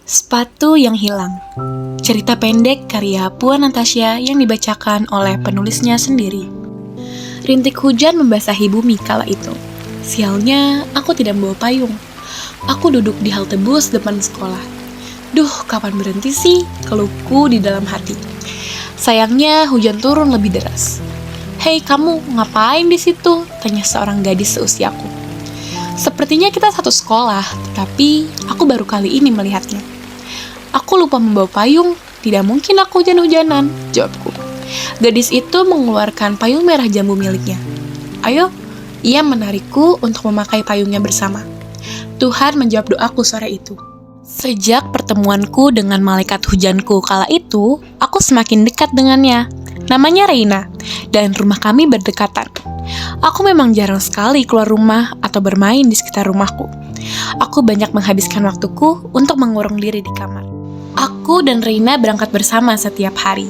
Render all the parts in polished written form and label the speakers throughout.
Speaker 1: Sepatu yang hilang. Cerita pendek karya Puan Natasha yang dibacakan oleh penulisnya sendiri. Rintik hujan membasahi bumi kala itu. Sialnya, aku tidak membawa payung. Aku duduk di halte bus depan sekolah. Duh, kapan berhenti sih? Keluhku di dalam hati. Sayangnya, hujan turun lebih deras. Hei kamu, ngapain di situ? Tanya seorang gadis seusiaku. Sepertinya kita satu sekolah, tetapi aku baru kali ini melihatnya. Aku lupa membawa payung, tidak mungkin aku hujan-hujanan, jawabku. Gadis itu mengeluarkan payung merah jambu miliknya. Ayo, ia menarikku untuk memakai payungnya bersama. Tuhan menjawab doaku sore itu. Sejak pertemuanku dengan malaikat hujanku kala itu, aku semakin dekat dengannya. Namanya Reina, dan rumah kami berdekatan. Aku memang jarang sekali keluar rumah atau bermain di sekitar rumahku. Aku banyak menghabiskan waktuku untuk mengurung diri di kamar. Aku dan Reina berangkat bersama setiap hari.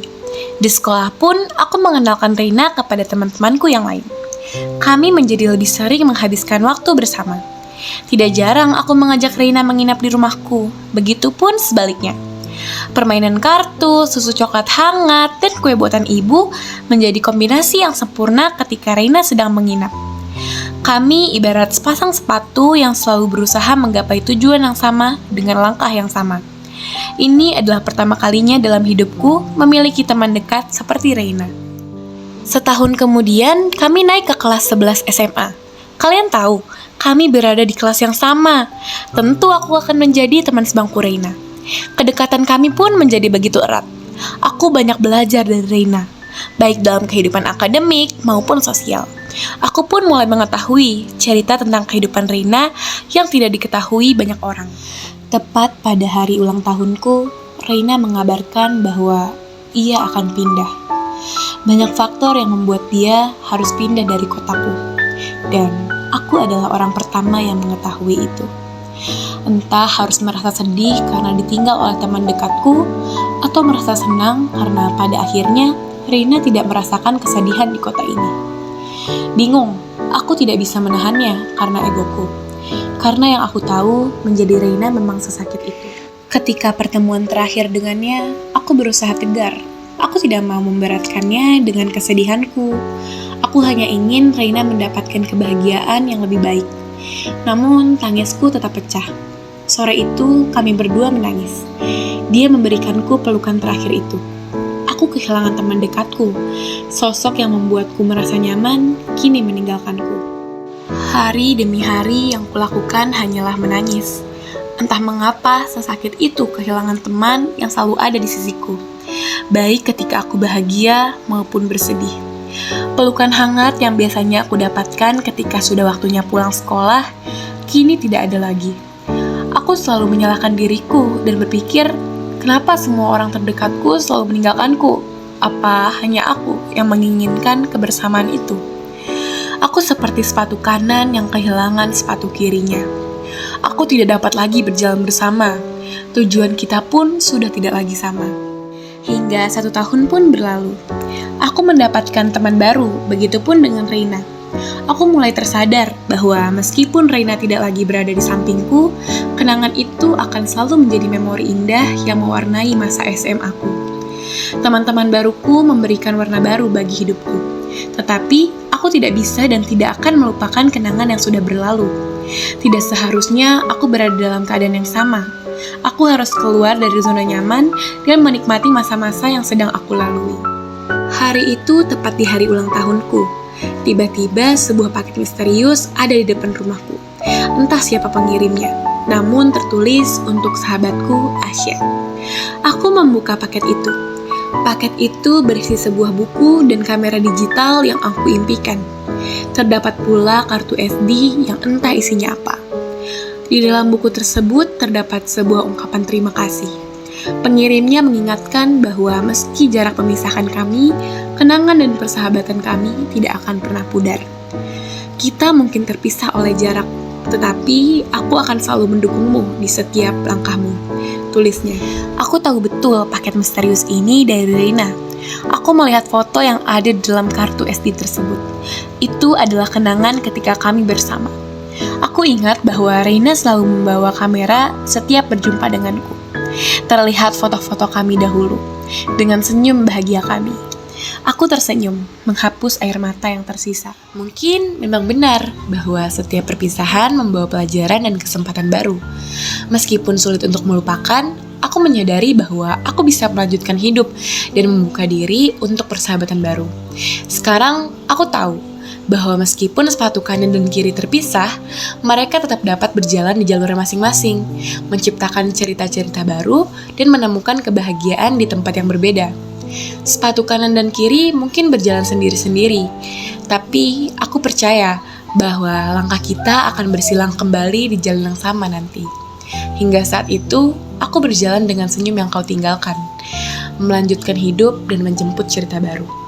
Speaker 1: Di sekolah pun, aku mengenalkan Reina kepada teman-temanku yang lain. Kami menjadi lebih sering menghabiskan waktu bersama. Tidak jarang aku mengajak Reina menginap di rumahku, begitupun sebaliknya. Permainan kartu, susu coklat hangat, dan kue buatan ibu menjadi kombinasi yang sempurna ketika Reina sedang menginap. Kami ibarat sepasang sepatu yang selalu berusaha menggapai tujuan yang sama dengan langkah yang sama. Ini adalah pertama kalinya dalam hidupku memiliki teman dekat seperti Reina. Setahun kemudian, kami naik ke kelas 11 SMA. Kalian tahu, kami berada di kelas yang sama. Tentu aku akan menjadi teman sebangku Reina. Kedekatan kami pun menjadi begitu erat. Aku banyak belajar dari Reina, baik dalam kehidupan akademik maupun sosial. Aku pun mulai mengetahui cerita tentang kehidupan Reina yang tidak diketahui banyak orang. Tepat pada hari ulang tahunku, Reina mengabarkan bahwa ia akan pindah. Banyak faktor yang membuat dia harus pindah dari kotaku, dan aku adalah orang pertama yang mengetahui itu. Entah harus merasa sedih karena ditinggal oleh teman dekatku, atau merasa senang karena pada akhirnya Reina tidak merasakan kesedihan di kota ini. Bingung, aku tidak bisa menahannya karena egoku. Karena yang aku tahu, menjadi Reina memang sesakit itu. Ketika pertemuan terakhir dengannya, aku berusaha tegar. Aku tidak mau memberatkannya dengan kesedihanku. Aku hanya ingin Reina mendapatkan kebahagiaan yang lebih baik. Namun, tangisku tetap pecah. Sore itu, kami berdua menangis. Dia memberikanku pelukan terakhir itu. Aku kehilangan teman dekatku. Sosok yang membuatku merasa nyaman, kini meninggalkanku. Hari demi hari yang kulakukan hanyalah menangis. Entah mengapa sesakit itu kehilangan teman yang selalu ada di sisiku, baik ketika aku bahagia maupun bersedih. Pelukan hangat yang biasanya aku dapatkan ketika sudah waktunya pulang sekolah, kini tidak ada lagi. Aku selalu menyalahkan diriku dan berpikir, kenapa semua orang terdekatku selalu meninggalkanku? Apa hanya aku yang menginginkan kebersamaan itu? Aku seperti sepatu kanan yang kehilangan sepatu kirinya. Aku tidak dapat lagi berjalan bersama. Tujuan kita pun sudah tidak lagi sama. Hingga 1 tahun pun berlalu. Aku mendapatkan teman baru, begitupun dengan Reina. Aku mulai tersadar bahwa meskipun Reina tidak lagi berada di sampingku, kenangan itu akan selalu menjadi memori indah yang mewarnai masa SMA ku. Teman-teman baruku memberikan warna baru bagi hidupku. Tetapi, aku tidak bisa dan tidak akan melupakan kenangan yang sudah berlalu. Tidak seharusnya aku berada dalam keadaan yang sama. Aku harus keluar dari zona nyaman dan menikmati masa-masa yang sedang aku lalui. Hari itu tepat di hari ulang tahunku. Tiba-tiba sebuah paket misterius ada di depan rumahku. Entah siapa pengirimnya, namun tertulis untuk sahabatku, Asya. Aku membuka paket itu. Paket itu berisi sebuah buku dan kamera digital yang aku impikan. Terdapat pula kartu SD yang entah isinya apa. Di dalam buku tersebut terdapat sebuah ungkapan terima kasih. Pengirimnya mengingatkan bahwa meski jarak memisahkan kami, kenangan dan persahabatan kami tidak akan pernah pudar. Kita mungkin terpisah oleh jarak, tetapi aku akan selalu mendukungmu di setiap langkahmu, tulisnya. Aku tahu betul paket misterius ini dari Reina. Aku melihat foto yang ada di dalam kartu SD tersebut. Itu adalah kenangan ketika kami bersama. Aku ingat bahwa Reina selalu membawa kamera setiap berjumpa denganku. terlihat foto-foto kami dahulu, dengan senyum bahagia kami. Aku tersenyum, menghapus air mata yang tersisa. Mungkin memang benar bahwa setiap perpisahan membawa pelajaran dan kesempatan baru. Meskipun sulit untuk melupakan, aku menyadari bahwa aku bisa melanjutkan hidup dan membuka diri untuk persahabatan baru. Sekarang, aku tahu bahwa meskipun sepatu kanan dan kiri terpisah, mereka tetap dapat berjalan di jalur masing-masing, menciptakan cerita-cerita baru, dan menemukan kebahagiaan di tempat yang berbeda. Sepatu kanan dan kiri mungkin berjalan sendiri-sendiri, tapi aku percaya bahwa langkah kita akan bersilang kembali di jalan yang sama nanti. Hingga saat itu, aku berjalan dengan senyum yang kau tinggalkan, melanjutkan hidup dan menjemput cerita baru.